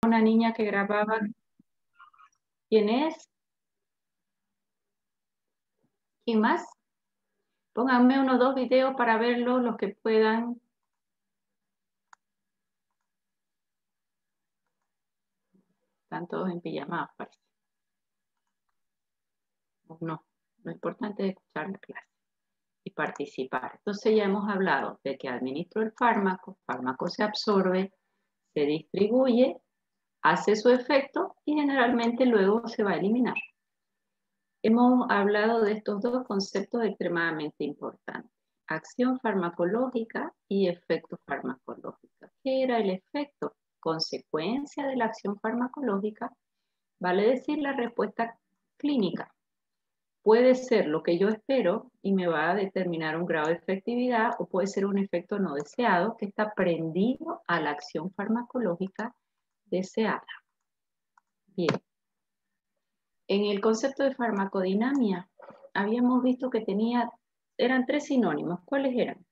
una niña que grababa. ¿Quién es? ¿Quién más? Pónganme unos 2 videos para verlos, los que puedan. Están todos en pijama, parece. No, lo importante es escuchar la clase y participar. Entonces ya hemos hablado de que administro el fármaco se absorbe, se distribuye, hace su efecto y generalmente luego se va a eliminar. Hemos hablado de estos 2 conceptos extremadamente importantes: acción farmacológica y efecto farmacológico. ¿Qué era el efecto? Consecuencia de la acción farmacológica, vale decir la respuesta clínica. Puede ser lo que yo espero y me va a determinar un grado de efectividad, o puede ser un efecto no deseado que está prendido a la acción farmacológica deseada. Bien. En el concepto de farmacodinamia, habíamos visto que eran 3 sinónimos. ¿Cuáles eran?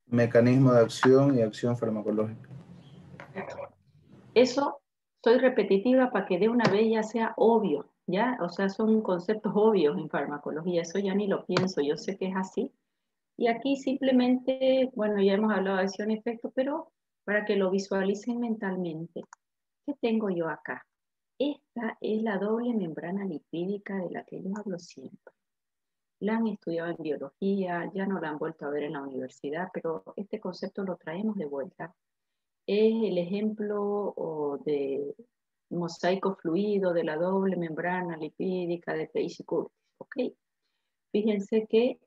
Mecanismo de acción y acción farmacológica. Eso, soy repetitiva para que de una vez ya sea obvio, ¿ya? O sea, son conceptos obvios en farmacología, eso ya ni lo pienso, yo sé que es así. Y aquí simplemente, bueno, ya hemos hablado de acción y efecto, pero para que lo visualicen mentalmente. ¿Qué tengo yo acá? Esta es la doble membrana lipídica de la que yo hablo siempre. La han estudiado en biología, ya no la han vuelto a ver en la universidad, pero este concepto lo traemos de vuelta. Es el ejemplo de mosaico fluido de la doble membrana lipídica de Peyce-Curtis. ¿Ok? Fíjense que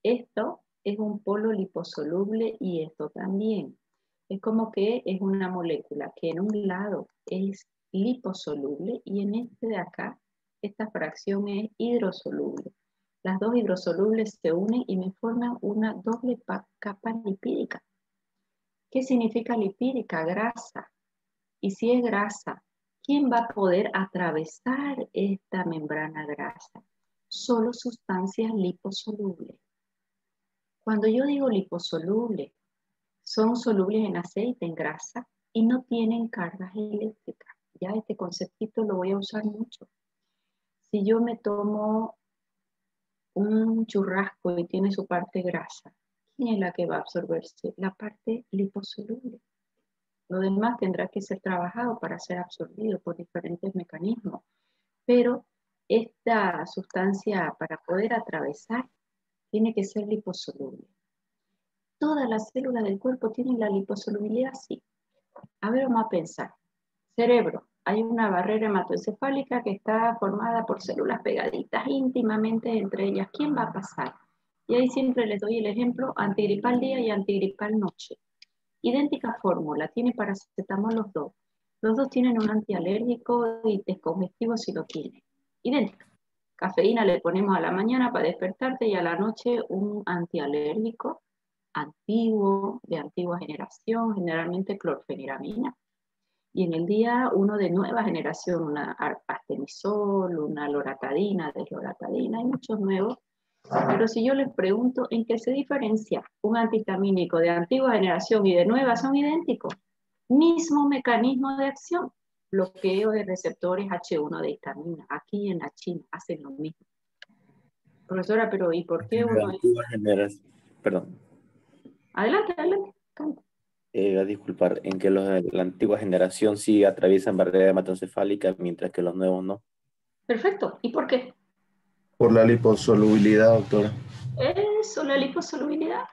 esto es un polo liposoluble y esto también. Es como que es una molécula que en un lado es liposoluble y en este de acá, esta fracción es hidrosoluble. Las 2 hidrosolubles se unen y me forman una doble capa lipídica. ¿Qué significa lipídica? Grasa. Y si es grasa, ¿quién va a poder atravesar esta membrana grasa? Solo sustancias liposolubles. Cuando yo digo liposoluble, son solubles en aceite, en grasa, y no tienen cargas eléctricas. Ya este conceptito lo voy a usar mucho. Si yo me tomo un churrasco y tiene su parte grasa, ¿quién es la que va a absorberse? La parte liposoluble. Lo demás tendrá que ser trabajado para ser absorbido por diferentes mecanismos. Pero esta sustancia, para poder atravesar, tiene que ser liposoluble. ¿Todas las células del cuerpo tienen la liposolubilidad? Sí. A ver, vamos a pensar. Cerebro. Hay una barrera hematoencefálica que está formada por células pegaditas íntimamente entre ellas. ¿Quién va a pasar? Y ahí siempre les doy el ejemplo: antigripal día y antigripal noche. Idéntica fórmula, tiene paracetamol los dos. Los dos tienen un antialérgico y descongestivo si lo tiene. Idéntica. Cafeína le ponemos a la mañana para despertarte y a la noche un antialérgico antiguo, de antigua generación, generalmente clorfeniramina. Y en el día uno de nueva generación, una artemisol, una loratadina, desloratadina, hay muchos nuevos. Pero si yo les pregunto en qué se diferencia un antihistamínico de antigua generación y de nueva, son idénticos. Mismo mecanismo de acción, bloqueo de receptores H1 de histamina. Aquí en la China hacen lo mismo. Profesora, pero ¿y por qué uno es? Perdón. Adelante, adelante. A disculpar, en que los de la antigua generación sí atraviesan barrera hematoencefálica, mientras que los nuevos no. Perfecto. ¿Y por qué? Por la liposolubilidad, doctora. Eso, la liposolubilidad.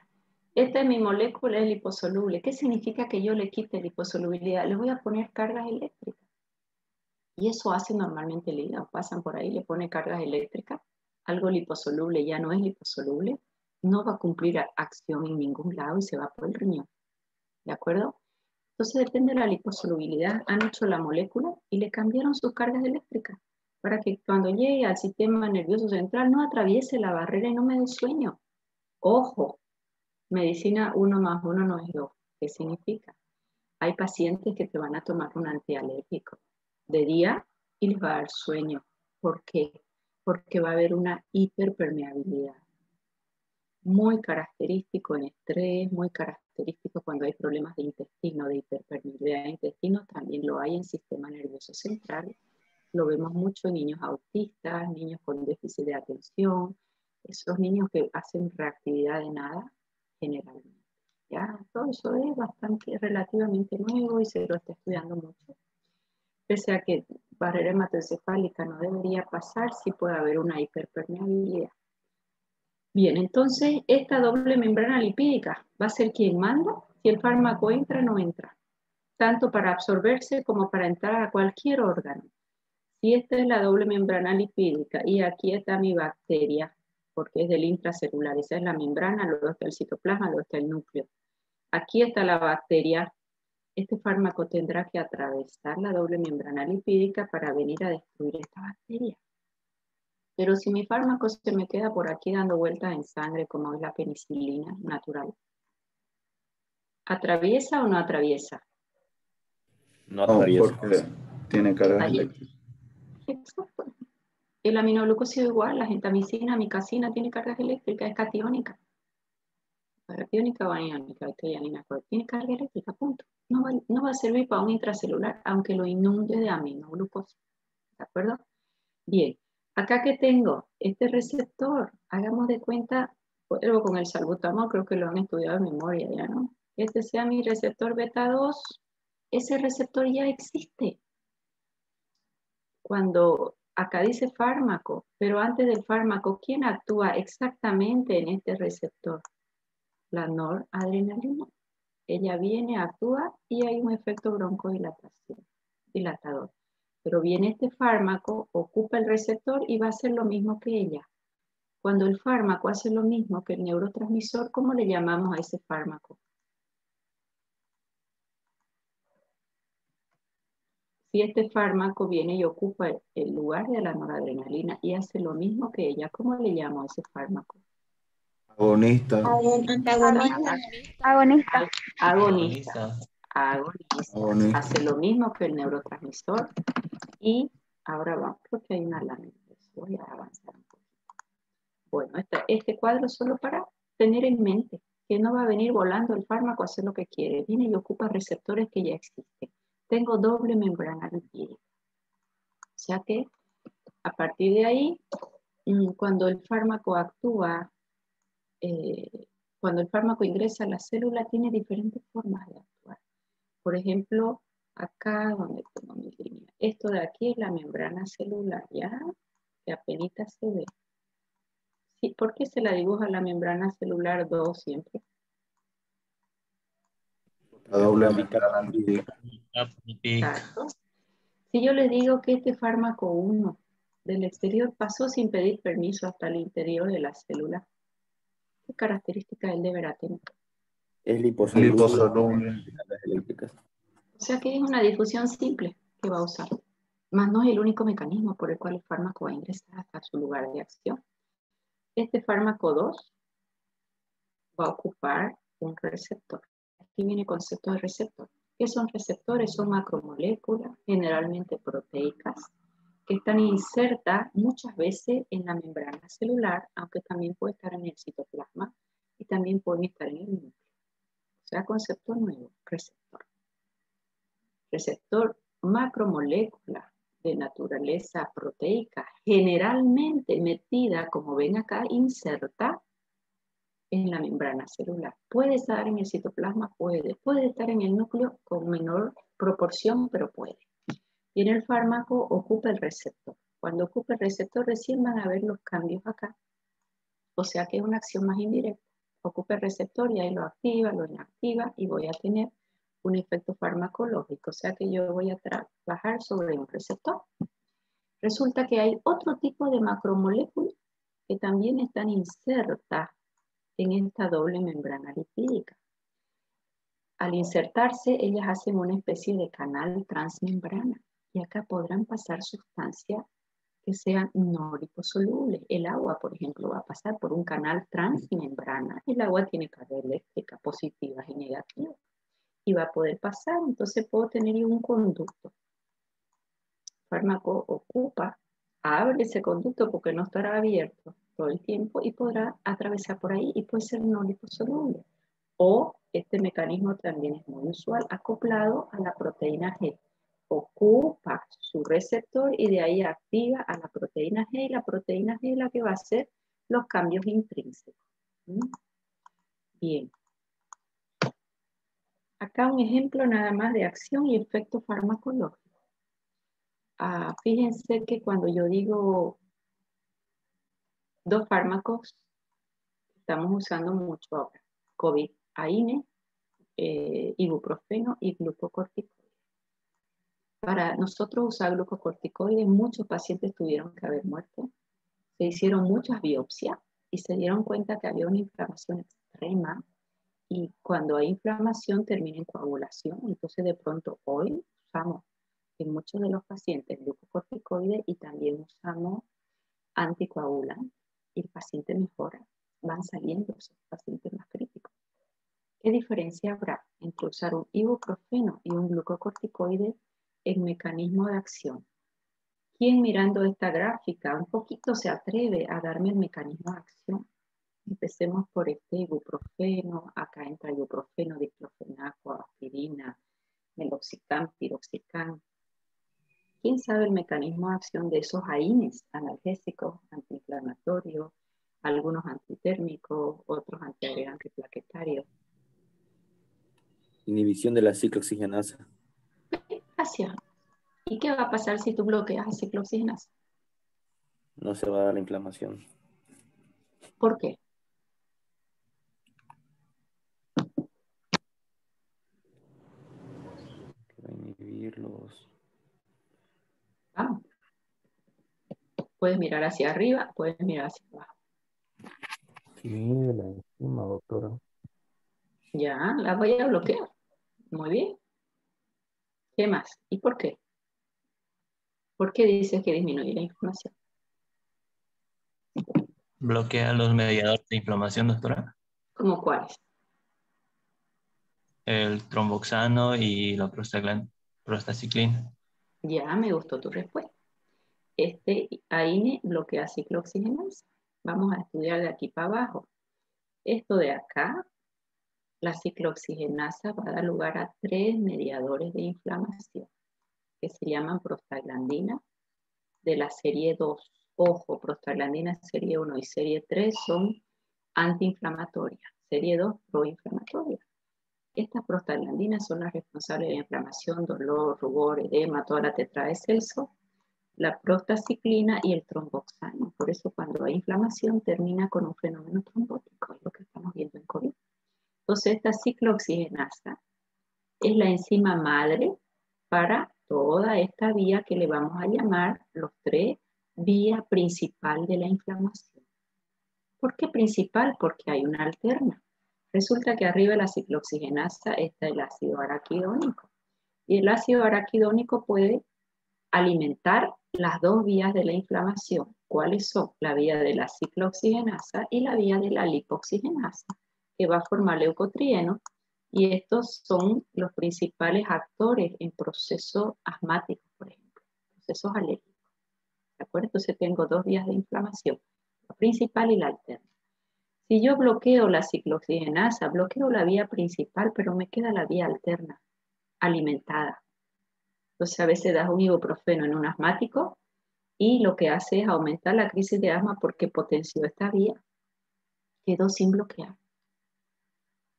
Esta es mi molécula, es liposoluble. ¿Qué significa que yo le quite liposolubilidad? Le voy a poner cargas eléctricas. Y eso hace normalmente el hígado. Pasan por ahí, le pone cargas eléctricas. Algo liposoluble ya no es liposoluble. No va a cumplir acción en ningún lado y se va por el riñón. ¿De acuerdo? Entonces depende de la liposolubilidad. Han hecho la molécula y le cambiaron sus cargas eléctricas para que cuando llegue al sistema nervioso central no atraviese la barrera y no me dé sueño. Ojo, medicina 1 más 1 no es 2. ¿Qué significa? Hay pacientes que te van a tomar un antialérgico de día y les va a dar sueño. ¿Por qué? Porque va a haber una hiperpermeabilidad. muy característico en estrés, muy característico cuando hay problemas de intestino, de hiperpermeabilidad de intestino, también lo hay en sistema nervioso central. Lo vemos mucho en niños autistas, niños con déficit de atención, esos niños que hacen reactividad de nada generalmente. Ya, todo eso es bastante relativamente nuevo y se lo está estudiando mucho. Pese a que barrera hematoencefálica no debería pasar, sí puede haber una hiperpermeabilidad. Bien, entonces esta doble membrana lipídica va a ser quien manda si el fármaco entra o no entra, tanto para absorberse como para entrar a cualquier órgano. Si esta es la doble membrana lipídica y aquí está mi bacteria, porque es del intracelular, esa es la membrana, luego está el citoplasma, luego está el núcleo. Aquí está la bacteria. Este fármaco tendrá que atravesar la doble membrana lipídica para venir a destruir esta bacteria. Pero si mi fármaco se me queda por aquí dando vueltas en sangre, como es la penicilina natural, ¿atraviesa o no atraviesa? No No, atraviesa. porque tiene cargas Ahí. eléctricas. Exacto. El aminoglucósido igual, la gentamicina, amicacina, tiene cargas eléctricas, es catiónica. Catiónica o aniónica, esto ya ni me acuerdo. Tiene carga eléctrica, punto. No va a servir para un intracelular, aunque lo inunde de aminoglucosa. ¿De acuerdo? Bien, acá que tengo este receptor, hagamos de cuenta, vuelvo con el salbutamol, creo que lo han estudiado en memoria ya, ¿no? Este sea mi receptor beta 2, ese receptor ya existe. Cuando acá dice fármaco, pero antes del fármaco, ¿quién actúa exactamente en este receptor? La noradrenalina. Ella viene, actúa y hay un efecto dilatador. Pero viene este fármaco, ocupa el receptor y va a hacer lo mismo que ella. Cuando el fármaco hace lo mismo que el neurotransmisor, ¿cómo le llamamos a ese fármaco? Si este fármaco viene y ocupa el lugar de la noradrenalina y hace lo mismo que ella, ¿cómo le llamo a ese fármaco? Agonista. Antagonista. Agonista. Agonista. Agonista. Agonista. Hace lo mismo que el neurotransmisor y ahora vamos, creo que hay una lámina. Voy a avanzar un poco. Bueno, este cuadro es solo para tener en mente que no va a venir volando el fármaco a hacer lo que quiere. Viene y ocupa receptores que ya existen. Tengo doble membrana lipídica. O sea que a partir de ahí, cuando el fármaco actúa, cuando el fármaco ingresa a la célula, tiene diferentes formas de actuar. Por ejemplo, acá donde tengo mi línea, esto de aquí es la membrana celular, ¿ya? Que apenas se ve. Sí, ¿por qué se la dibuja la membrana celular 2 siempre? La doble membrana lipídica. Exacto. Si yo les digo que este fármaco 1 del exterior pasó sin pedir permiso hasta el interior de la célula, ¿qué características él deberá tener? Es liposoluble. Liposoluble. Cargas eléctricas. O sea que es una difusión simple que va a usar. Más no es el único mecanismo por el cual el fármaco va a ingresar hasta su lugar de acción. Este fármaco 2 va a ocupar un receptor. Aquí viene el concepto de receptor. ¿Qué son receptores? Son macromoléculas, generalmente proteicas, que están insertas muchas veces en la membrana celular, aunque también puede estar en el citoplasma y también pueden estar en el núcleo. O sea, concepto nuevo, receptor. Receptor macromolécula de naturaleza proteica, generalmente metida, como ven acá, inserta en la membrana celular. Puede estar en el citoplasma, puede estar en el núcleo con menor proporción, pero puede. Y en el fármaco ocupa el receptor. Cuando ocupa el receptor recién van a ver los cambios acá. O sea que es una acción más indirecta. Ocupa el receptor y ahí lo activa, lo inactiva y voy a tener un efecto farmacológico. O sea que yo voy a trabajar sobre un receptor. Resulta que hay otro tipo de macromoléculas que también están insertas en esta doble membrana lipídica. Al insertarse, ellas hacen una especie de canal transmembrana y acá podrán pasar sustancias que sean no liposolubles. El agua, por ejemplo, va a pasar por un canal transmembrana. El agua tiene carga eléctrica, positivas y negativas, y va a poder pasar. Entonces puedo tener un conducto. El fármaco ocupa, abre ese conducto porque no estará abierto todo el tiempo y podrá atravesar por ahí y puede ser no liposoluble. O este mecanismo también es muy usual, acoplado a la proteína G. Ocupa su receptor y de ahí activa a la proteína G, y la proteína G es la que va a hacer los cambios intrínsecos. Bien. Acá un ejemplo nada más de acción y efecto farmacológico. Fíjense que cuando yo digo dos fármacos, estamos usando mucho ahora. COVID-AINE, ibuprofeno y glucocorticoides. Para nosotros usar glucocorticoides, muchos pacientes tuvieron que haber muerto. Se hicieron muchas biopsias y se dieron cuenta que había una inflamación extrema, y cuando hay inflamación termina en coagulación. Entonces de pronto hoy usamos en muchos de los pacientes glucocorticoides y también usamos anticoagulantes y el paciente mejora, van saliendo esos pacientes más críticos. ¿Qué diferencia habrá entre usar un ibuprofeno y un glucocorticoide en mecanismo de acción? ¿Quién mirando esta gráfica un poquito se atreve a darme el mecanismo de acción? Empecemos por este ibuprofeno. Acá entra ibuprofeno, diclofenaco, aspirina, meloxicam, piroxicam. ¿Quién sabe el mecanismo de acción de esos AINES, analgésicos, antiinflamatorios, algunos antitérmicos, otros antiagregantes plaquetarios? Inhibición de la ciclooxigenasa. Gracias. ¿Y qué va a pasar si tú bloqueas la ciclooxigenasa? No se va a dar la inflamación. ¿Por qué? Va a inhibir los... Vamos. Puedes mirar hacia arriba, puedes mirar hacia abajo. Sí, de la enzima, doctora. Ya, la voy a bloquear. Muy bien. ¿Qué más? ¿Y por qué? ¿Por qué dices que disminuye la inflamación? Bloquea los mediadores de inflamación, doctora. ¿Cómo cuáles? El tromboxano y la prostaciclina. Ya, me gustó tu respuesta. Este AINE bloquea ciclooxigenasa. Vamos a estudiar de aquí para abajo. Esto de acá, la ciclooxigenasa va a dar lugar a 3 mediadores de inflamación que se llaman prostaglandina de la serie 2. Ojo, prostaglandina serie 1 y serie 3 son antiinflamatorias. Serie 2, proinflamatorias. Estas prostaglandinas son las responsables de la inflamación, dolor, rubor, edema, toda la tetrada de Celso, la prostaciclina y el tromboxano. Por eso cuando hay inflamación termina con un fenómeno trombótico, es lo que estamos viendo en COVID. Entonces esta ciclooxigenasa es la enzima madre para toda esta vía que le vamos a llamar los 3 vía principal de la inflamación. ¿Por qué principal? Porque hay una alterna. Resulta que arriba de la ciclooxigenasa está el ácido araquidónico. Y el ácido araquidónico puede alimentar las 2 vías de la inflamación. ¿Cuáles son? La vía de la ciclooxigenasa y la vía de la lipoxigenasa, que va a formar leucotrienos, y estos son los principales actores en procesos asmáticos, por ejemplo, procesos alérgicos. ¿De acuerdo? Entonces tengo 2 vías de inflamación, la principal y la alterna. Si yo bloqueo la ciclooxigenasa, bloqueo la vía principal, pero me queda la vía alterna, alimentada. Entonces a veces das un ibuprofeno en un asmático y lo que hace es aumentar la crisis de asma porque potenció esta vía. Quedó sin bloquear.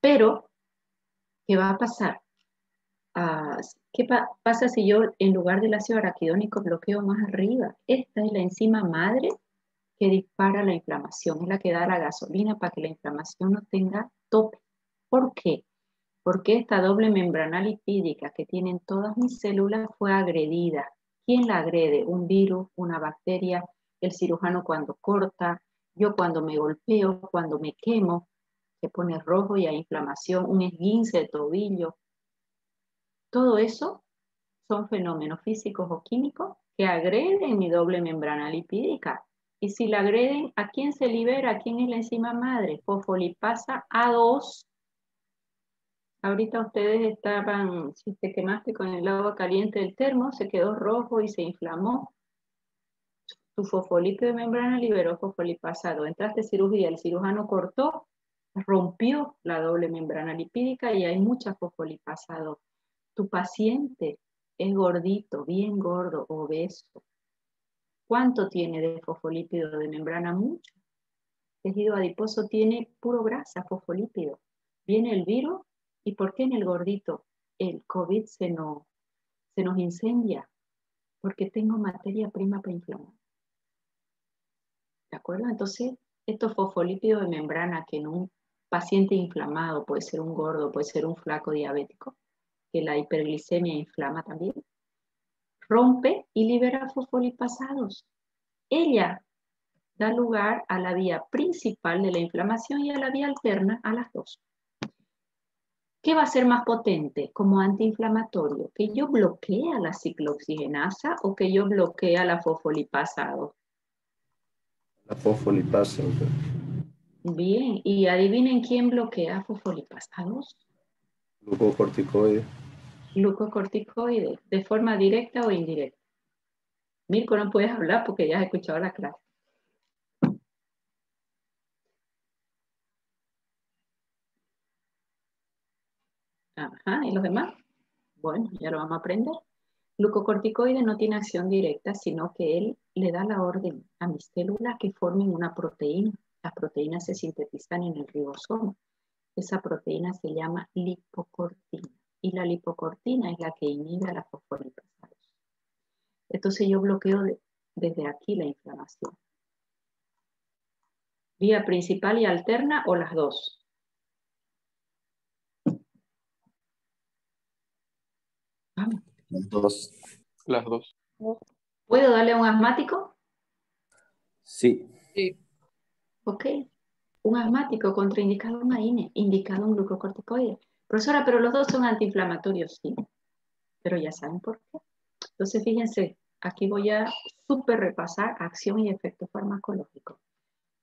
Pero, ¿qué va a pasar? ¿Qué pasa si yo en lugar del ácido araquidónico bloqueo más arriba? Esta es la enzima madre que dispara la inflamación, es la que da la gasolina para que la inflamación no tenga tope. ¿Por qué? Porque esta doble membrana lipídica que tienen todas mis células fue agredida. ¿Quién la agrede? Un virus, una bacteria, el cirujano cuando corta, yo cuando me golpeo, cuando me quemo, se pone rojo y hay inflamación, un esguince de tobillo. Todo eso son fenómenos físicos o químicos que agreden mi doble membrana lipídica. Y si la agreden, ¿a quién se libera? ¿Quién es la enzima madre? Fosfolipasa A2. Ahorita ustedes estaban, si te quemaste con el agua caliente del termo, se quedó rojo y se inflamó. Tu fosfolípido de membrana liberó fosfolipasado. Entraste a cirugía, el cirujano cortó, rompió la doble membrana lipídica y hay mucha fosfolipasado. Tu paciente es gordito, bien gordo, obeso. ¿Cuánto tiene de fosfolípido de membrana? Mucho. Tejido adiposo tiene puro grasa, fosfolípido. Viene el virus, ¿y por qué en el gordito el COVID se nos incendia? Porque tengo materia prima para inflamar. ¿De acuerdo? Entonces, estos fosfolípidos de membrana que en un paciente inflamado, puede ser un gordo, puede ser un flaco diabético, que la hiperglicemia inflama también, rompe y libera fosfolipasados. Ella da lugar a la vía principal de la inflamación y a la vía alterna, a las dos. ¿Qué va a ser más potente como antiinflamatorio? ¿Que yo bloquee a la ciclooxigenasa o que yo bloquee a la fosfolipasado? La fosfolipasa, doctor. Bien, y adivinen quién bloquea fosfolipasados. Glucocorticoide. Glucocorticoides, de forma directa o indirecta. Mirko, no puedes hablar porque ya has escuchado la clase. Ajá, ¿y los demás? Bueno, ya lo vamos a aprender. Glucocorticoide no tiene acción directa, sino que él le da la orden a mis células que formen una proteína. Las proteínas se sintetizan en el ribosoma. Esa proteína se llama lipocortina. Y la lipocortina es la que inhibe a la fosfolipasado. Entonces yo bloqueo desde aquí la inflamación. ¿Vía principal y alterna o las dos? Vamos. Las dos. Las dos. ¿Puedo darle a un asmático? Sí. Sí. Ok. Un asmático contraindicado un AINE, indicado un glucocorticoide. Profesora, pero los dos son antiinflamatorios, sí. Pero ya saben por qué. Entonces, fíjense, aquí voy a súper repasar acción y efecto farmacológico.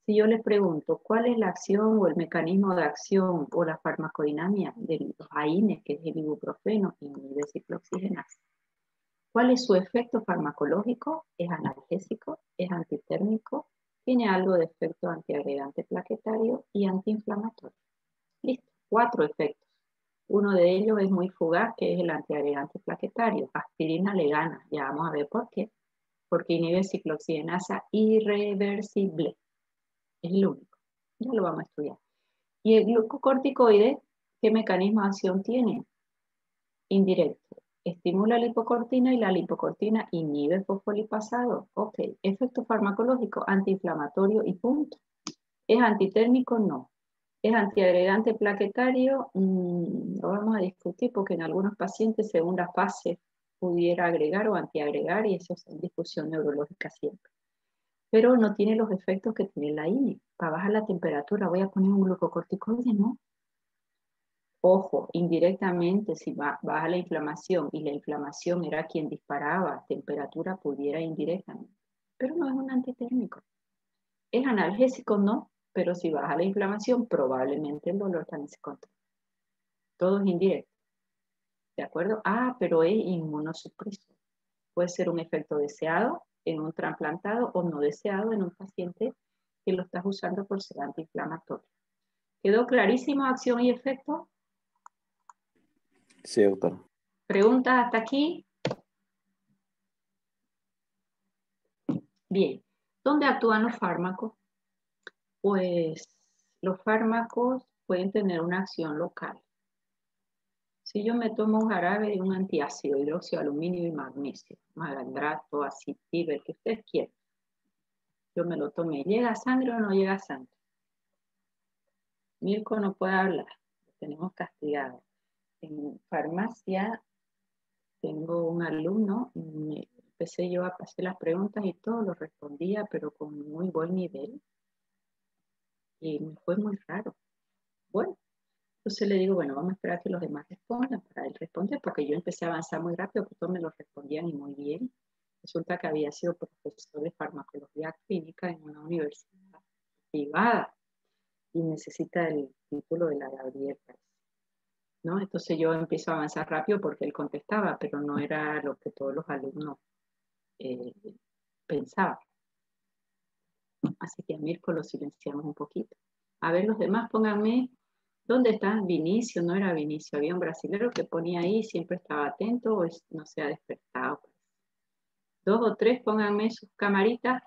Si yo les pregunto, ¿cuál es la acción o el mecanismo de acción o la farmacodinámica de los AINES, que es el ibuprofeno y el ciclooxigenasa? ¿Cuál es su efecto farmacológico? ¿Es analgésico? ¿Es antitérmico? Tiene algo de efecto antiagregante plaquetario y antiinflamatorio. Listo, 4 efectos. Uno de ellos es muy fugaz, que es el antiagregante plaquetario. Aspirina le gana, ya vamos a ver por qué. Porque inhibe ciclooxigenasa irreversible. Es el único. Ya lo vamos a estudiar. ¿Y el glucocorticoide qué mecanismo de acción tiene? Indirecto. Estimula la lipocortina y la lipocortina inhibe fosfolipasado. Ok. Efecto farmacológico, antiinflamatorio y punto. ¿Es antitérmico? No. ¿Es antiagregante plaquetario? Lo vamos a discutir porque en algunos pacientes, según la fase, pudiera agregar o antiagregar y eso es discusión neurológica siempre. Pero no tiene los efectos que tiene la INE. Para bajar la temperatura voy a poner un glucocorticoide, ¿no? Ojo, indirectamente, si baja la inflamación y la inflamación era quien disparaba temperatura, pudiera indirectamente. Pero no es un antitérmico. Es analgésico, no, pero si baja la inflamación, probablemente el dolor también se controla. Todo es indirecto. ¿De acuerdo? Ah, pero es inmunosupresor. Puede ser un efecto deseado en un trasplantado o no deseado en un paciente que lo estás usando por ser antiinflamatorio. ¿Quedó clarísimo acción y efecto? Sí, doctor. ¿Preguntas hasta aquí? Bien. ¿Dónde actúan los fármacos? Pues los fármacos pueden tener una acción local. Si yo me tomo un jarabe de un antiácido, hidróxido de aluminio y magnesio, malandrato, acitil, el que ustedes quieran, yo me lo tomé. ¿Llega a sangre o no llega a sangre? Mirko no puede hablar, lo tenemos castigado. En farmacia tengo un alumno, empecé yo a hacer las preguntas y todo, lo respondía, pero con muy buen nivel. Y me fue muy raro. Bueno, entonces le digo, bueno, vamos a esperar a que los demás respondan para él responder, porque yo empecé a avanzar muy rápido, porque todos me lo respondían y muy bien. Resulta que había sido profesor de farmacología clínica en una universidad privada y necesita el título de la Gabriel, ¿no? Entonces yo empiezo a avanzar rápido porque él contestaba, pero no era lo que todos los alumnos pensaban. Así que a Mirko lo silenciamos un poquito. A ver, los demás, pónganme, ¿dónde está Vinicio? No era Vinicio, había un brasilero que ponía ahí, siempre estaba atento o no se ha despertado. 2 o 3, pónganme sus camaritas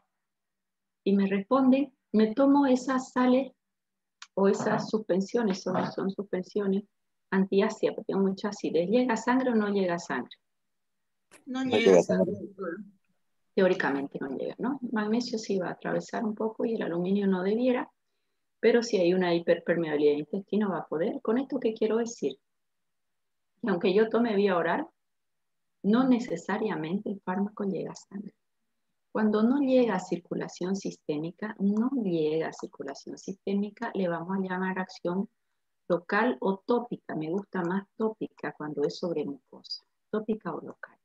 y me responden. Me tomo esas sales o esas suspensiones, son suspensiones antiácidas, porque tengo mucha acidez. ¿Llega sangre o no llega sangre? No No llega llega a sangre. Teóricamente no llega, ¿no? El magnesio sí va a atravesar un poco y el aluminio no debiera, pero si hay una hiperpermeabilidad de intestino va a poder. ¿Con esto qué quiero decir? Que aunque yo tome vía oral, no necesariamente el fármaco llega a sangre. Cuando no llega a circulación sistémica, le vamos a llamar acción local o tópica. Me gusta más tópica cuando es sobre mucosa, tópica o local.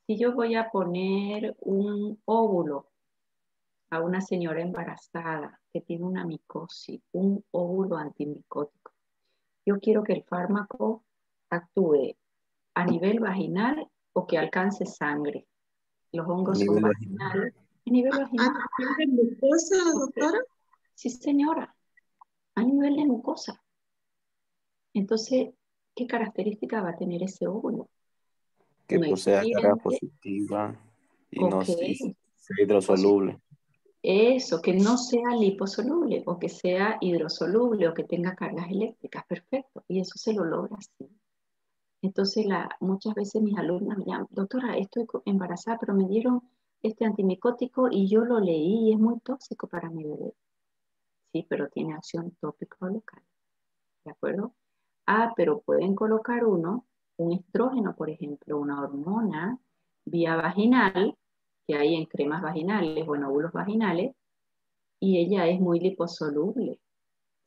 Si yo voy a poner un óvulo a una señora embarazada que tiene una micosis, un óvulo antimicótico, yo quiero que el fármaco actúe a nivel vaginal o que alcance sangre. Los hongos son vaginales. A nivel vaginal. ¿A nivel de mucosa, doctora? Sí, señora. A nivel de mucosa. Entonces, ¿qué característica va a tener ese óvulo? Que No posea carga existe. positiva y Ok. no sea hidrosoluble. Eso, que no sea liposoluble o que sea hidrosoluble o que tenga cargas eléctricas. Perfecto. Y eso se lo logra así. Entonces, muchas veces mis alumnas me llaman, doctora, estoy embarazada, pero me dieron este antimicótico y yo lo leí y es muy tóxico para mi bebé. Sí, pero tiene acción tópica o local. ¿De acuerdo? Ah, pero pueden colocar un estrógeno, por ejemplo, una hormona vía vaginal, que hay en cremas vaginales o en óvulos vaginales, y ella es muy liposoluble.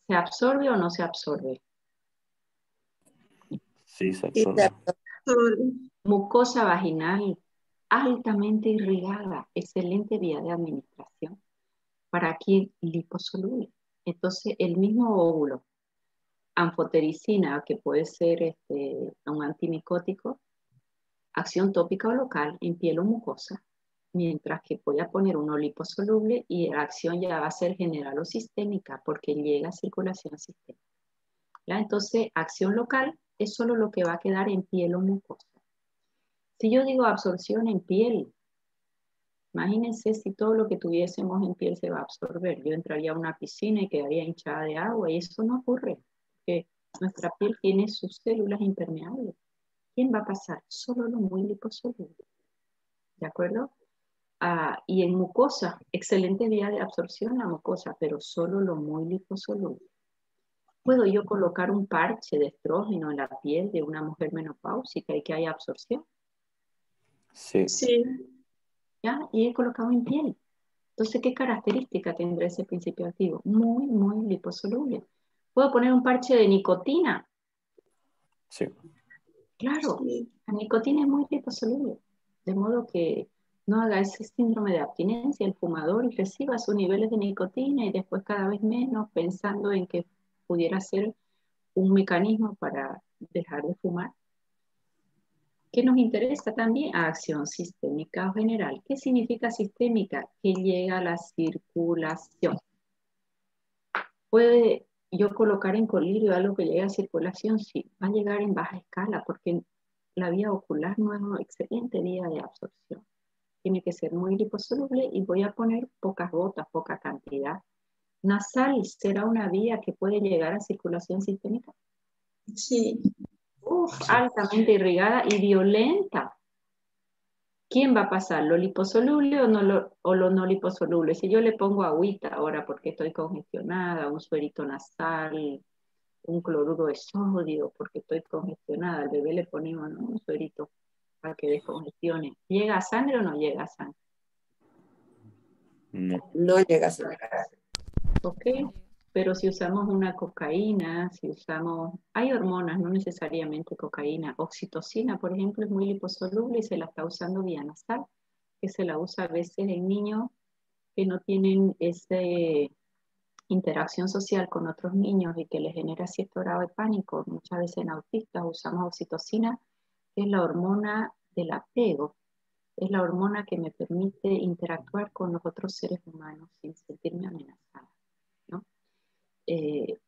¿Se absorbe o no se absorbe? Sí, se absorbe. Mucosa vaginal altamente irrigada, excelente vía de administración para quien liposoluble. Entonces, el mismo óvulo, anfotericina, que puede ser un antimicótico, acción tópica o local en piel o mucosa, mientras que voy a poner uno liposoluble y la acción ya va a ser general o sistémica porque llega a circulación sistémica. ¿Ya? Entonces, acción local es solo lo que va a quedar en piel o mucosa. Si yo digo absorción en piel, imagínense si todo lo que tuviésemos en piel se va a absorber. Yo entraría a una piscina y quedaría hinchada de agua y eso no ocurre, porque nuestra piel tiene sus células impermeables. ¿Quién va a pasar? Solo lo muy liposoluble. ¿De acuerdo? Y en mucosa, excelente vía de absorción la mucosa, pero solo lo muy liposoluble. ¿Puedo yo colocar un parche de estrógeno en la piel de una mujer menopáusica y que haya absorción? Sí. Sí. ¿Ya? Y he colocado en piel. Entonces, ¿qué característica tendrá ese principio activo? Muy, muy liposoluble. ¿Puedo poner un parche de nicotina? Sí. Claro, la nicotina es muy liposoluble. De modo que no haga ese síndrome de abstinencia el fumador y reciba sus niveles de nicotina y después cada vez menos pensando en que pudiera ser un mecanismo para dejar de fumar. ¿Qué nos interesa también? Acción sistémica o general. ¿Qué significa sistémica? Que llega a la circulación. ¿Puede yo colocar en colirio algo que llegue a circulación? Sí, va a llegar en baja escala porque la vía ocular no es una excelente vía de absorción. Tiene que ser muy liposoluble y voy a poner pocas gotas, poca cantidad. Nasal será una vía que puede llegar a circulación sistémica. Sí. Altamente irrigada y violenta. ¿Quién va a pasar? ¿Lo liposoluble o lo no liposoluble? Si yo le pongo agüita ahora porque estoy congestionada, un suerito nasal, un cloruro de sodio porque estoy congestionada, al bebé le ponemos, ¿no?, un suerito para que descongestione. ¿Llega a sangre o no llega a sangre? No. No llega a sangre. Ok, pero si usamos una cocaína, hay hormonas, no necesariamente cocaína, oxitocina, por ejemplo, es muy liposoluble y se la está usando vía nasal, que se la usa a veces en niños que no tienen esa interacción social con otros niños y que les genera cierto grado de pánico. Muchas veces en autistas usamos oxitocina, que es la hormona del apego. Es la hormona que me permite interactuar con los otros seres humanos sin sentirme amenazada, ¿no?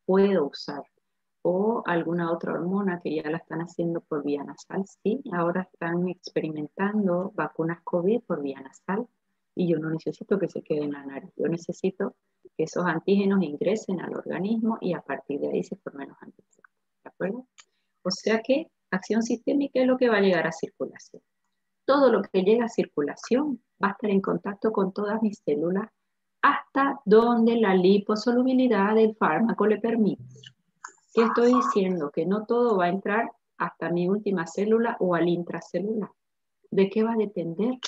Puedo usar. O alguna otra hormona que ya la están haciendo por vía nasal, sí. Ahora están experimentando vacunas COVID por vía nasal y yo no necesito que se quede en la nariz. Yo necesito que esos antígenos ingresen al organismo y a partir de ahí se formen los anticuerpos. ¿De acuerdo? O sea que acción sistémica es lo que va a llegar a circulación. Todo lo que llega a circulación va a estar en contacto con todas mis células hasta donde la liposolubilidad del fármaco le permite. ¿Qué estoy diciendo? Que no todo va a entrar hasta mi última célula o al intracelular. ¿De qué va a depender?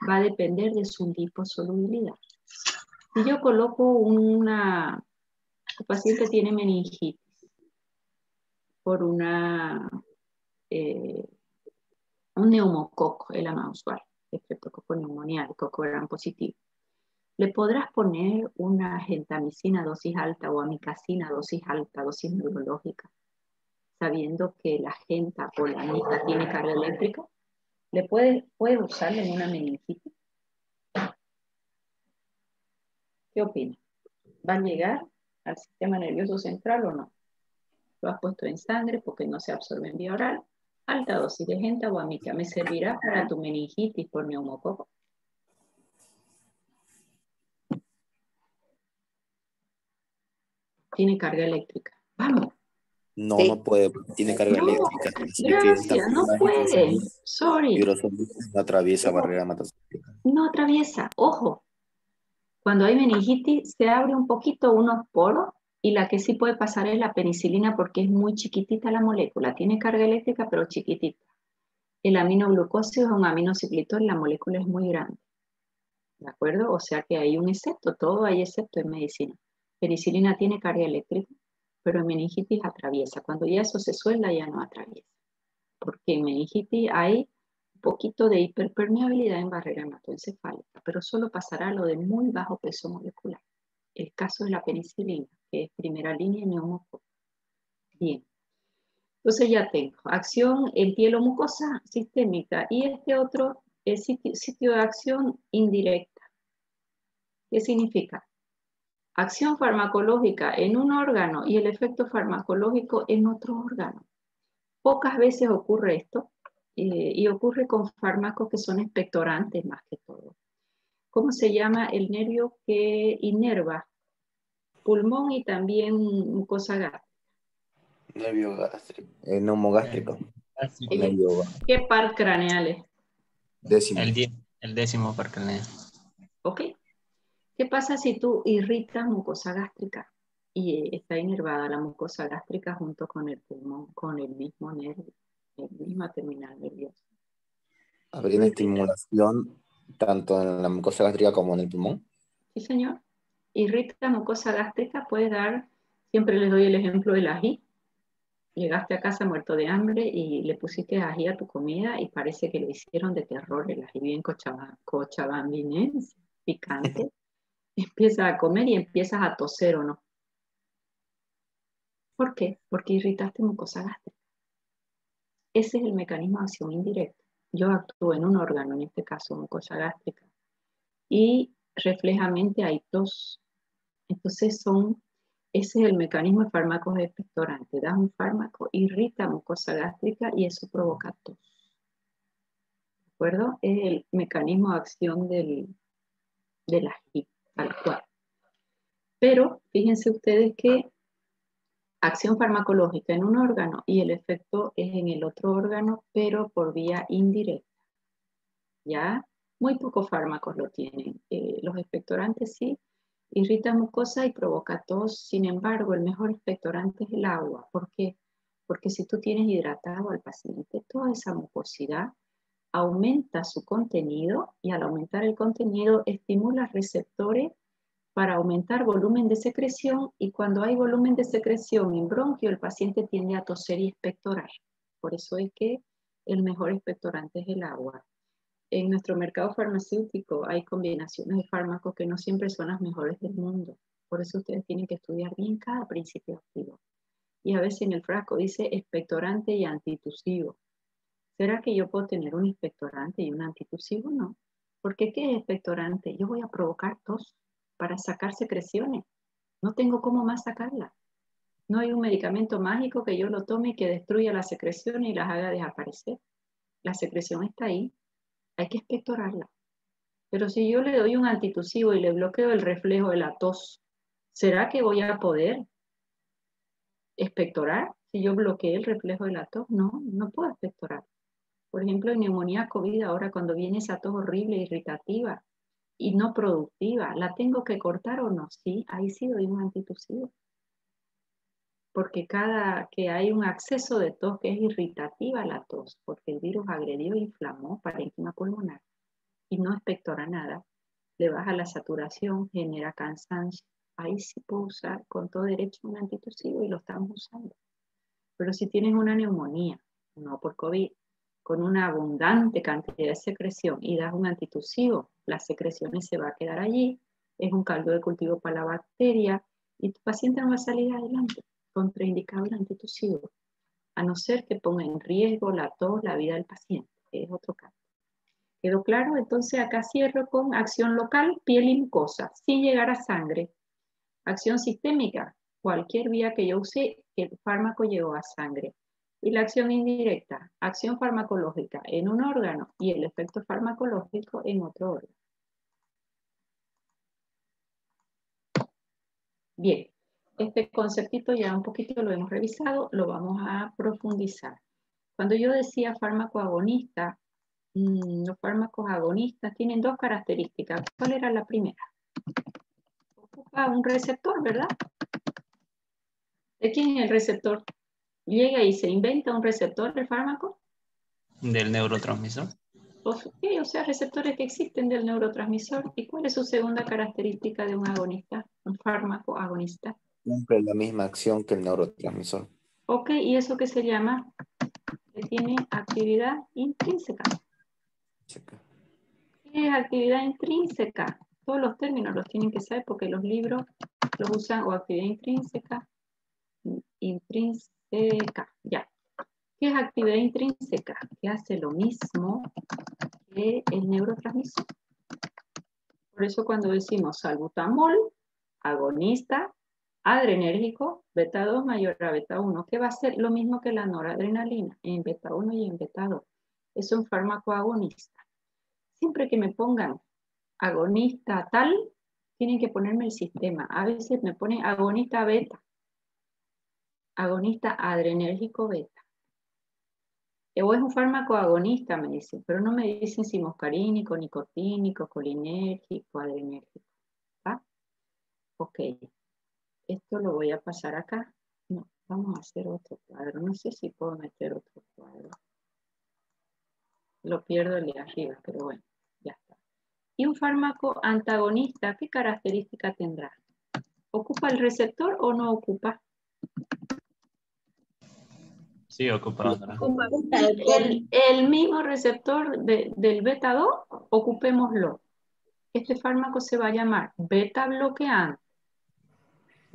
Va a depender de su liposolubilidad. Si yo coloco el paciente tiene meningitis por un neumococo, es la más usual, estreptococo neumonial, coco gram positivo. Le podrás poner una gentamicina dosis alta o amicacina dosis alta, dosis neurológica, sabiendo que la genta o la amica tiene carga eléctrica. ¿Le puede usarla en una meningitis? ¿Qué opina? ¿Va a llegar al sistema nervioso central o no? Lo has puesto en sangre porque no se absorbe en vía oral. Alta dosis de genta o amica. ¿Me servirá para tu meningitis por neumococo? Tiene carga eléctrica. Vamos. No, Sí. no puede, tiene carga No, eléctrica. gracias, no puede. Sorry. No atraviesa barrera hematocélica. No atraviesa. Ojo. Cuando hay meningitis se abre un poquito unos poros y la que sí puede pasar es la penicilina porque es muy chiquitita la molécula. Tiene carga eléctrica pero chiquitita. El aminoglucósido es un aminociclitol, la molécula es muy grande. ¿De acuerdo? O sea que hay un excepto, todo hay excepto en medicina. Penicilina tiene carga eléctrica, pero en meningitis atraviesa. Cuando ya eso se suelda ya no atraviesa. Porque en meningitis hay un poquito de hiperpermeabilidad en barrera hematoencefálica, pero solo pasará lo de muy bajo peso molecular. El caso es la penicilina, que es primera línea en neumococo. Bien. Entonces ya tengo acción en piel o mucosa sistémica y este otro es sitio de acción indirecta. ¿Qué significa? Acción farmacológica en un órgano y el efecto farmacológico en otro órgano. Pocas veces ocurre esto y ocurre con fármacos que son expectorantes más que todo. ¿Cómo se llama el nervio que inerva pulmón y también mucosa gástrica? Nervio gástrico. Neumogástrico. ¿Qué par craneal es? Décimo. El 10º par craneal. ¿Ok? ¿Qué pasa si tú irritas mucosa gástrica y está inervada la mucosa gástrica junto con el pulmón, con el mismo nervio, el mismo terminal nervioso? Habría una estimulación tanto en la mucosa gástrica como en el pulmón. Sí, señor. Irrita mucosa gástrica puede dar, siempre les doy el ejemplo del ají. Llegaste a casa muerto de hambre y le pusiste ají a tu comida y parece que lo hicieron de terror, el ají bien cochabambinense, picante. Empiezas a comer y empiezas a toser o no. ¿Por qué? Porque irritaste mucosa gástrica. Ese es el mecanismo de acción indirecta. Yo actúo en un órgano, en este caso mucosa gástrica, y reflejamente hay tos. Entonces ese es el mecanismo de fármacos expectorantes. Das un fármaco, irrita mucosa gástrica y eso provoca tos. ¿De acuerdo? Es el mecanismo de acción del ají, tal cual. Pero fíjense ustedes que acción farmacológica en un órgano y el efecto es en el otro órgano, pero por vía indirecta. ¿Ya? Muy pocos fármacos lo tienen. Los expectorantes sí, irrita mucosa y provoca tos. Sin embargo, el mejor expectorante es el agua. ¿Por qué? Porque si tú tienes hidratado al paciente, toda esa mucosidad aumenta su contenido y al aumentar el contenido estimula receptores para aumentar volumen de secreción y cuando hay volumen de secreción en bronquio el paciente tiende a toser y expectorar. Por eso es que el mejor expectorante es el agua. En nuestro mercado farmacéutico hay combinaciones de fármacos que no siempre son las mejores del mundo. Por eso ustedes tienen que estudiar bien cada principio activo. Y a veces en el frasco dice expectorante y antitusivo. ¿Será que yo puedo tener un expectorante y un antitusivo? No. Porque ¿qué es expectorante? Yo voy a provocar tos para sacar secreciones. No tengo cómo más sacarla. No hay un medicamento mágico que yo lo tome y que destruya las secreciones y las haga desaparecer. La secreción está ahí. Hay que expectorarla. Pero si yo le doy un antitusivo y le bloqueo el reflejo de la tos, ¿será que voy a poder expectorar? Si yo bloqueé el reflejo de la tos, no, no puedo expectorar. Por ejemplo, en neumonía COVID, ahora cuando viene esa tos horrible, irritativa y no productiva, ¿la tengo que cortar o no? Sí, ahí sí doy un antitusivo. Porque cada que hay un acceso de tos que es irritativa la tos, porque el virus agredió e inflamó parénquima pulmonar y no expectora nada, le baja la saturación, genera cansancio. Ahí sí puedo usar con todo derecho un antitusivo y lo estamos usando. Pero si tienes una neumonía, no por COVID, con una abundante cantidad de secreción y das un antitusivo, las secreciones se va a quedar allí, es un caldo de cultivo para la bacteria y tu paciente no va a salir adelante, contraindicado el antitusivo, a no ser que ponga en riesgo la tos, la vida del paciente, que es otro caso. ¿Quedó claro? Entonces acá cierro con acción local, piel y mucosa, sin llegar a sangre. Acción sistémica, cualquier vía que yo use, que el fármaco llegó a sangre. Y la acción indirecta, acción farmacológica en un órgano y el efecto farmacológico en otro órgano. Bien, este conceptito ya un poquito lo hemos revisado, lo vamos a profundizar. Cuando yo decía fármaco agonista, los fármacos agonistas tienen dos características. ¿Cuál era la primera? Ocupa un receptor, ¿verdad? ¿De quién es el receptor? Llega y se inventa un receptor del fármaco. Del neurotransmisor. Okay, o sea, receptores que existen del neurotransmisor. ¿Y cuál es su segunda característica de un agonista, un fármaco agonista? Cumple la misma acción que el neurotransmisor. Ok, ¿y eso qué se llama? Que tiene actividad intrínseca. Checa. ¿Qué es actividad intrínseca? Todos los términos los tienen que saber porque los libros los usan o actividad intrínseca, ya. ¿Qué es actividad intrínseca? Que hace lo mismo que el neurotransmisor. Por eso cuando decimos salbutamol, agonista, adrenérgico, beta 2 mayor a beta 1, que va a ser lo mismo que la noradrenalina en beta 1 y en beta 2. Es un fármaco agonista. Siempre que me pongan agonista tal, tienen que ponerme el sistema. A veces me ponen agonista beta, agonista adrenérgico beta. O es un fármaco agonista, me dicen, pero no me dicen si muscarínico, nicotínico, colinérgico, adrenérgico. ¿Va? Ok, esto lo voy a pasar acá. No, vamos a hacer otro cuadro. No sé si puedo meter otro cuadro. Lo pierdo el de arriba, pero bueno, ya está. ¿Y un fármaco antagonista qué característica tendrá? ¿Ocupa el receptor o no ocupa? Sí, ocupa otra. El mismo receptor del beta 2, ocupémoslo. Este fármaco se va a llamar beta bloqueante.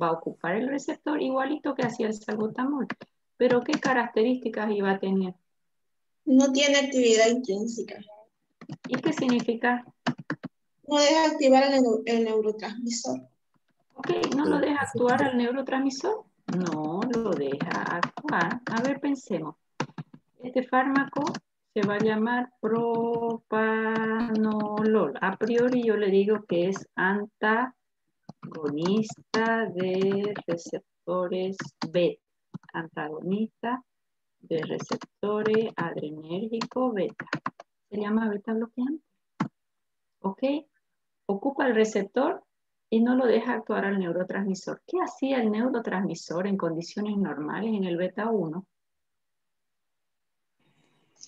Va a ocupar el receptor igualito que hacía el salbutamol. Pero ¿qué características iba a tener? No tiene actividad intrínseca. ¿Y qué significa? No deja activar el neurotransmisor. Ok, ¿no lo deja actuar al neurotransmisor? No lo deja actuar. A ver, pensemos. Este fármaco se va a llamar propanolol. A priori yo le digo que es antagonista de receptores beta. Antagonista de receptores adrenérgico beta. Se llama beta bloqueante. ¿Ok? Ocupa el receptor y no lo deja actuar al neurotransmisor. ¿Qué hacía el neurotransmisor en condiciones normales en el beta 1?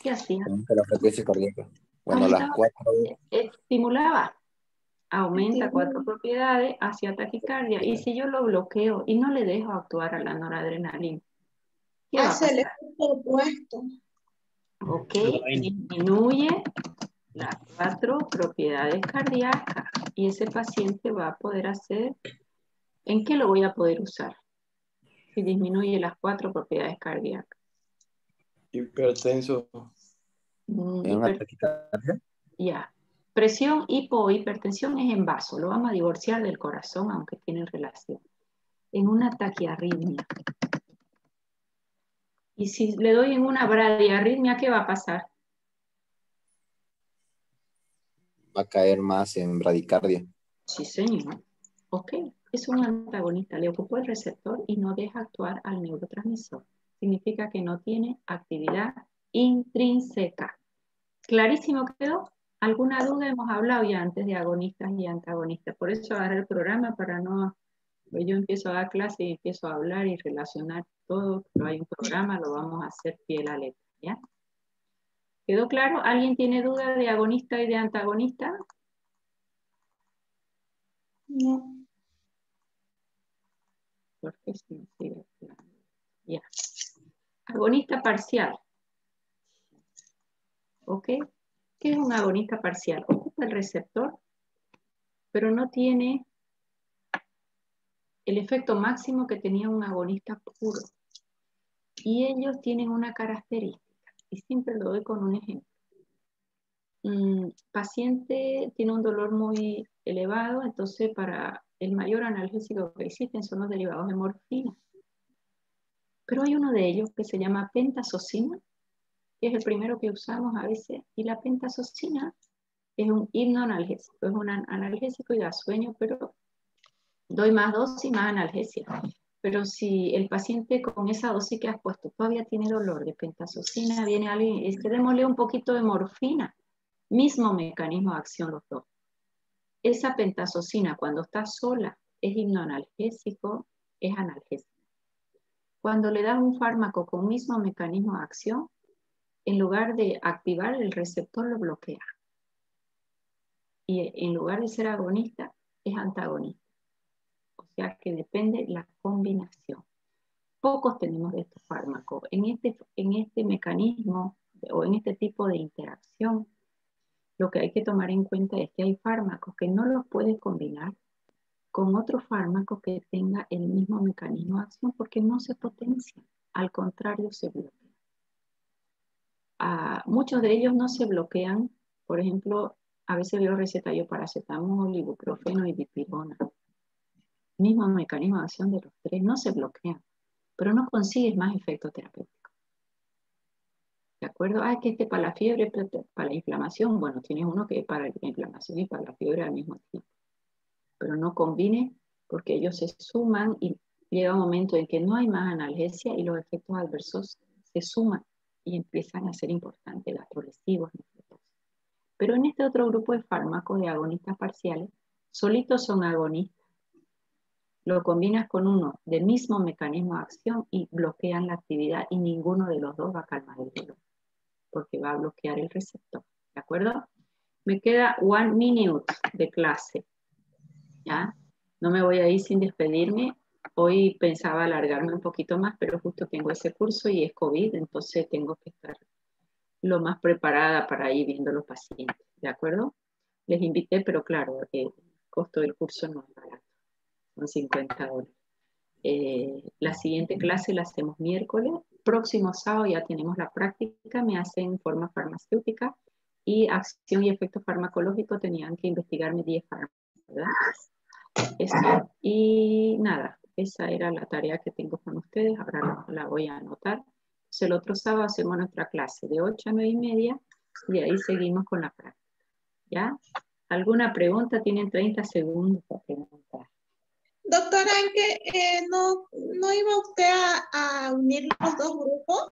¿Qué hacía? Aumenta la frecuencia cardíaca. Bueno, las cuatro. Estimulaba. Aumenta 4 propiedades hacia taquicardia. Y si yo lo bloqueo y no le dejo actuar a la noradrenalina, ¿qué va a Hace el pasar? efecto opuesto. Ok, disminuye las 4 propiedades cardíacas y ese paciente va a poder hacer, ¿en qué lo voy a poder usar? Si disminuye las 4 propiedades cardíacas. Hipertenso. ¿En una taquicardia? Ya. Presión, hipo o hipertensión es en vaso. Lo vamos a divorciar del corazón, aunque tienen relación. En una taquiarritmia. Y si le doy en una bradiarritmia, ¿qué va a pasar? Va a caer más en bradicardia. Sí, señor. Ok. Es un antagonista. Le ocupó el receptor y no deja actuar al neurotransmisor. Significa que no tiene actividad intrínseca. ¿Clarísimo quedó? ¿Alguna duda? Hemos hablado ya antes de agonistas y antagonistas. Por eso agarré el programa para no... Pues yo empiezo a dar clase y empiezo a hablar y relacionar todo, pero hay un programa, lo vamos a hacer pie a la letra, ¿ya? ¿Quedó claro? ¿Alguien tiene duda de agonista y de antagonista? No. Porque si no sigue claro. Ya. Agonista parcial. ¿Ok? ¿Qué es un agonista parcial? Ocupa el receptor, pero no tiene el efecto máximo que tenía un agonista puro. Y ellos tienen una característica, y siempre lo doy con un ejemplo. Paciente tiene un dolor muy elevado, entonces para el mayor analgésico que existen son los derivados de morfina. Pero hay uno de ellos que se llama pentazocina, que es el primero que usamos a veces, y la pentazocina es un hipnoanalgésico, es un analgésico y da sueño, pero doy más dosis, más analgesia. Pero si el paciente con esa dosis que has puesto todavía tiene dolor de pentazocina, viene alguien y dice, démosle un poquito de morfina. Mismo mecanismo de acción los dos. Esa pentazocina cuando está sola es hipnoanalgésico, es analgésico. Cuando le das un fármaco con mismo mecanismo de acción, en lugar de activar el receptor lo bloquea. Y en lugar de ser agonista, es antagonista. O sea que depende la combinación. Pocos tenemos de estos fármacos. En este mecanismo o en este tipo de interacción, lo que hay que tomar en cuenta es que hay fármacos que no los puedes combinar con otros fármacos que tengan el mismo mecanismo de acción porque no se potencian, al contrario se bloquean. Muchos de ellos no se bloquean, por ejemplo, a veces veo recetas yo paracetamol, ibuprofeno y dipirona. Mismo mecanismo de acción de los tres, no se bloquean, pero no consigues más efecto terapéutico. ¿De acuerdo? Que este para la fiebre, para la inflamación, bueno, tienes uno que es para la inflamación y para la fiebre al mismo tiempo. Pero no combine porque ellos se suman y llega un momento en que no hay más analgesia y los efectos adversos se suman y empiezan a ser importantes, gastrolesivos, nefrotosis. Pero en este otro grupo de fármacos de agonistas parciales, solitos son agonistas. Lo combinas con uno del mismo mecanismo de acción y bloquean la actividad y ninguno de los dos va a calmar el dolor porque va a bloquear el receptor. ¿De acuerdo? Me queda 1 minute de clase. ¿Ya? No me voy a ir sin despedirme. Hoy pensaba alargarme un poquito más, pero justo tengo ese curso y es COVID, entonces tengo que estar lo más preparada para ir viendo los pacientes. ¿De acuerdo? Les invité, pero claro, el costo del curso no es barato. Son $50. La siguiente clase la hacemos miércoles. Próximo sábado ya tenemos la práctica, me hacen forma farmacéutica y acción y efecto farmacológico tenían que investigarme 10 fármacos, ¿verdad? Eso, y nada, esa era la tarea que tengo con ustedes, ahora la voy a anotar. Entonces, el otro sábado hacemos nuestra clase de 8 a 9:30 y ahí seguimos con la práctica. ¿Ya? ¿Alguna pregunta? Tienen 30 segundos para preguntar. Doctora, ¿en qué no iba usted a unir los dos grupos?